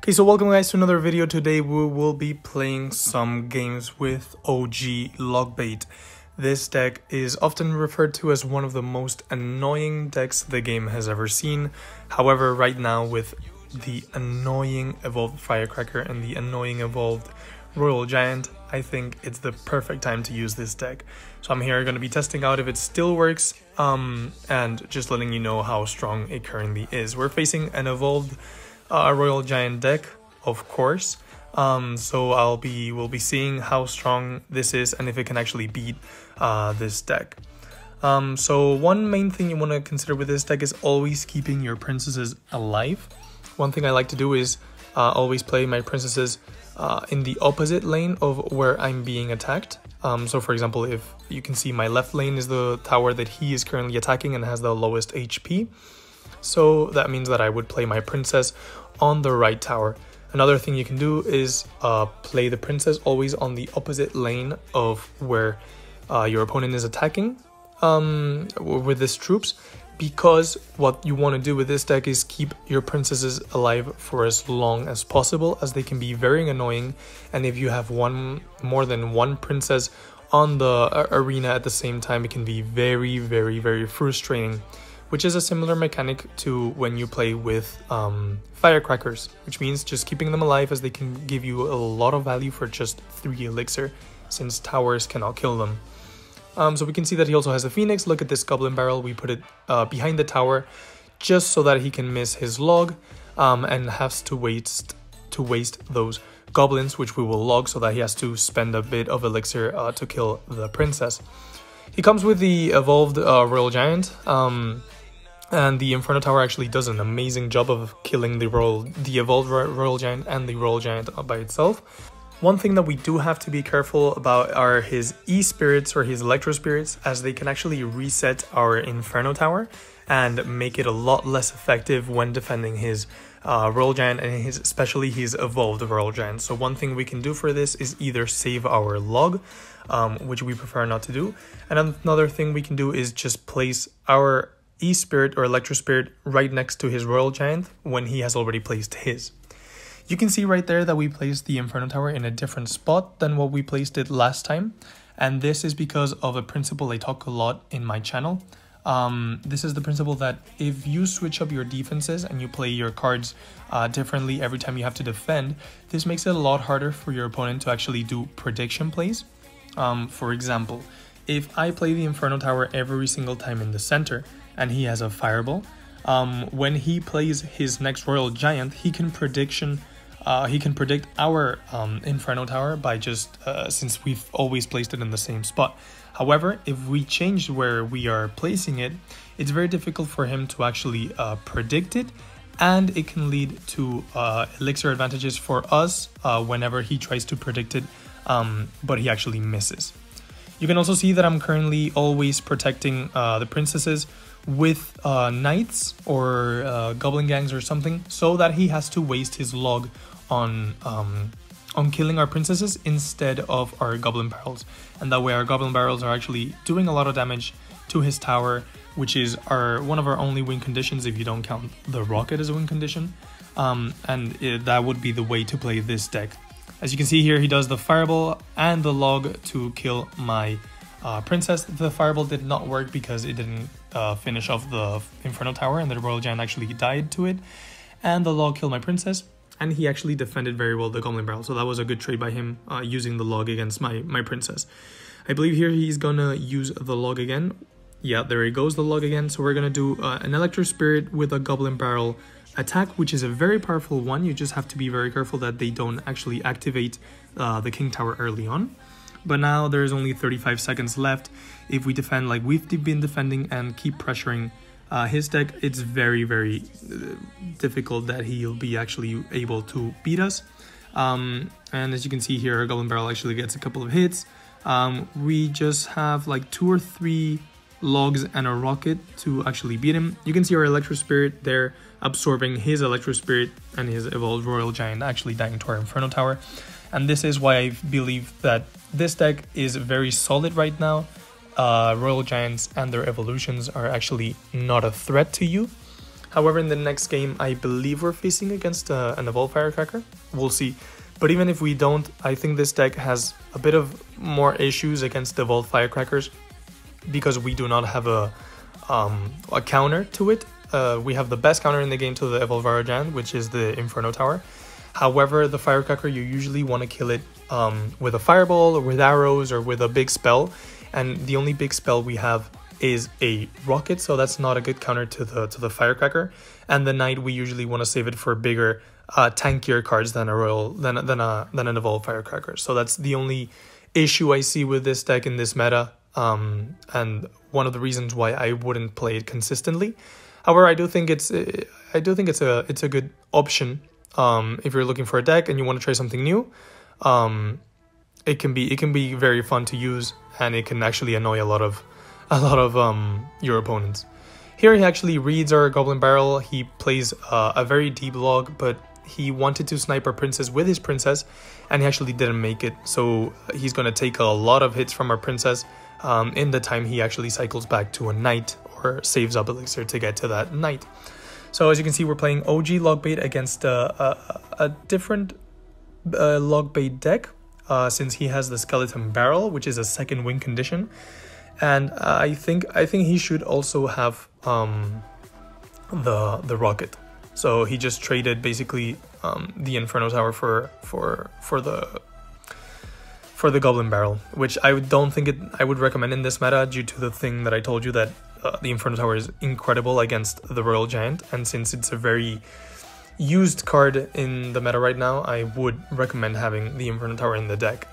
Okay, so welcome guys to another video. Today we will be playing some games with OG Logbait. This deck is often referred to as one of the most annoying decks the game has ever seen. However, right now with the annoying evolved Firecracker and the annoying evolved Royal Giant, I think it's the perfect time to use this deck. So I'm here going to be testing out if it still works and just letting you know how strong it currently is. We're facing an evolved Royal Giant deck, of course. So we'll be seeing how strong this is and if it can actually beat this deck. So one main thing you want to consider with this deck is always keeping your princesses alive. One thing I like to do is always play my princesses in the opposite lane of where I'm being attacked. So for example, if you can see my left lane is the tower that he is currently attacking and has the lowest HP. So that means that I would play my princess on the right tower. Another thing you can do is play the princess always on the opposite lane of where your opponent is attacking with his troops, because what you want to do with this deck is keep your princesses alive for as long as possible, as they can be very annoying, and if you have more than one princess on the arena at the same time, it can be very frustrating. Which is a similar mechanic to when you play with firecrackers, which means just keeping them alive, as they can give you a lot of value for just 3 elixir, since towers cannot kill them. So we can see that he also has a phoenix. Look at this goblin barrel. We put it behind the tower just so that he can miss his log and has to waste those goblins, which we will log, so that he has to spend a bit of elixir to kill the princess. He comes with the evolved Royal Giant, and the Inferno Tower actually does an amazing job of killing the evolved Royal Giant and the Royal Giant by itself. One thing that we do have to be careful about are his E-Spirits or his Electro Spirits, as they can actually reset our Inferno Tower and make it a lot less effective when defending his Royal Giant and especially his evolved Royal Giant. So one thing we can do for this is either save our log, which we prefer not to do, and another thing we can do is just place our E-Spirit or Electro Spirit right next to his Royal Giant when he has already placed his. You can see right there that we placed the Inferno Tower in a different spot than what we placed it last time, and this is because of a principle I talk a lot in my channel. This is the principle that if you switch up your defenses and you play your cards differently every time you have to defend, this makes it a lot harder for your opponent to actually do prediction plays. For example, if I play the Inferno Tower every single time in the center and he has a Fireball, when he plays his next Royal Giant, he can predict our Inferno Tower by just since we've always placed it in the same spot. However, if we change where we are placing it, it's very difficult for him to actually predict it, and it can lead to elixir advantages for us whenever he tries to predict it, but he actually misses. You can also see that I'm currently always protecting the princesses with knights or goblin gangs or something, so that he has to waste his log on killing our princesses instead of our goblin barrels, and that way our goblin barrels are actually doing a lot of damage to his tower, which is one of our only win conditions if you don't count the rocket as a win condition, that would be the way to play this deck. As you can see here, he does the Fireball and the log to kill my princess. The Fireball did not work because it didn't finish off the Inferno Tower, and the Royal Giant actually died to it, and the log killed my princess, and he actually defended very well the Goblin Barrel, so that was a good trade by him using the log against my princess. I believe here he's gonna use the log again. Yeah, there he goes, the log again. So we're gonna do an Electro Spirit with a Goblin Barrel attack, which is a very powerful one. You just have to be very careful that they don't actually activate the King Tower early on. But now there's only 35 seconds left. If we defend like we've been defending and keep pressuring his deck, it's very difficult that he'll be actually able to beat us. And as you can see here, our Goblin Barrel actually gets a couple of hits. We just have like 2 or 3 logs and a rocket to actually beat him. You can see our Electro Spirit there absorbing his Electro Spirit and his evolved Royal Giant actually dying to our Inferno Tower. And this is why I believe that this deck is very solid right now. Royal Giants and their evolutions are actually not a threat to you. However, in the next game, I believe we're facing against an Evolved Firecracker. We'll see. But even if we don't, I think this deck has a bit of more issues against the Evolved Firecrackers because we do not have a counter to it. We have the best counter in the game to the Evolved Fire Giant, which is the Inferno Tower. However, the Firecracker, you usually want to kill it with a Fireball or with arrows or with a big spell. And the only big spell we have is a Rocket, so that's not a good counter to the Firecracker. And the Knight, we usually want to save it for bigger, tankier cards than a Royal, than an Evolved Firecracker. So that's the only issue I see with this deck in this meta, and one of the reasons why I wouldn't play it consistently. However, I do think it's a good option if you're looking for a deck and you want to try something new. It can be very fun to use, and it can actually annoy a lot of your opponents. Here he actually reads our Goblin Barrel. He plays a very deep log, but he wanted to snipe our princess with his princess, and he actually didn't make it. So he's going to take a lot of hits from our princess in the time he actually cycles back to a knight or saves up elixir to get to that knight. So as you can see, we're playing OG Logbait against a different Logbait deck, since he has the Skeleton Barrel, which is a second win condition. And I think he should also have the Rocket. So he just traded basically the Inferno Tower for the Goblin Barrel, which I don't think I would recommend in this meta due to the thing that I told you, that the Inferno Tower is incredible against the Royal Giant, and since it's a very used card in the meta right now, I would recommend having the Inferno Tower in the deck.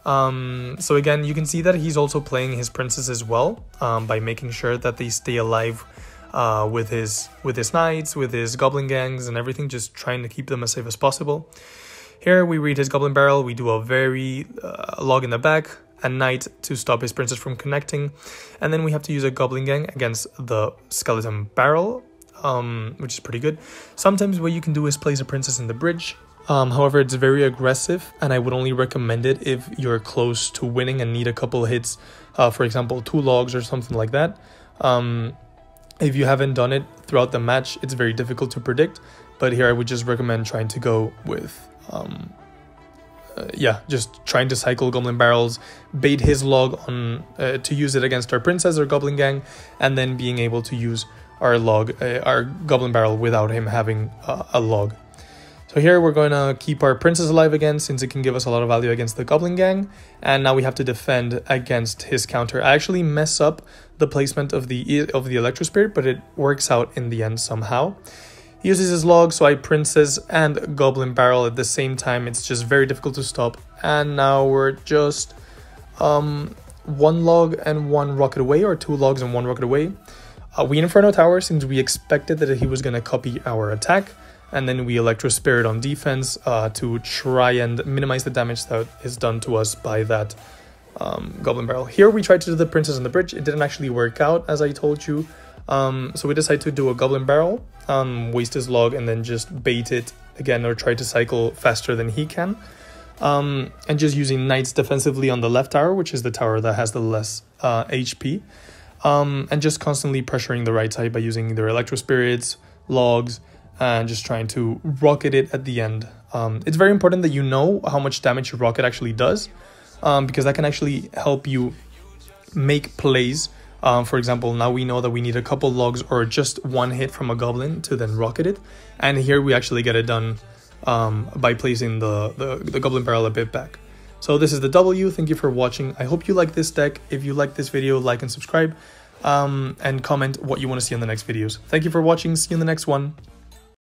So again, you can see that he's also playing his princess as well, by making sure that they stay alive with his knights, with his goblin gangs and everything, just trying to keep them as safe as possible. Here we read his Goblin Barrel, we do a very log in the back, a knight to stop his princess from connecting, and then we have to use a goblin gang against the Skeleton Barrel, which is pretty good. Sometimes what you can do is place a princess in the bridge. However, it's very aggressive, and I would only recommend it if you're close to winning and need a couple hits, for example 2 logs or something like that. If you haven't done it throughout the match, it's very difficult to predict, but here I would just recommend trying to go with just trying to cycle Goblin Barrels, bait his log on to use it against our princess or goblin gang, and then being able to use our Goblin Barrel without him having a log. So here we're going to keep our princess alive again, since it can give us a lot of value against the goblin gang, and now we have to defend against his counter. I actually mess up the placement of the Electro Spirit, but it works out in the end somehow. He uses his log, so I princess and Goblin Barrel at the same time. It's just very difficult to stop, and now we're just 1 log and 1 rocket away, or 2 logs and 1 rocket away. We Inferno Tower, since we expected that he was going to copy our attack, and then we Electro Spirit on defense to try and minimize the damage that is done to us by that Goblin Barrel. Here we tried to do the princess on the bridge. It didn't actually work out, as I told you. So we decided to do a Goblin Barrel, waste his log, and then just bait it again, or try to cycle faster than he can. And just using knights defensively on the left tower, which is the tower that has the less HP. And just constantly pressuring the right side by using either Electro Spirits, logs, and just trying to rocket it at the end. It's very important that you know how much damage your rocket actually does, because that can actually help you make plays. For example, now we know that we need a couple logs or just 1 hit from a goblin to then rocket it, and here we actually get it done by placing the Goblin Barrel a bit back. So this is the W. Thank you for watching. I hope you like this deck. If you like this video, like and subscribe, and comment what you want to see in the next videos. Thank you for watching. See you in the next one.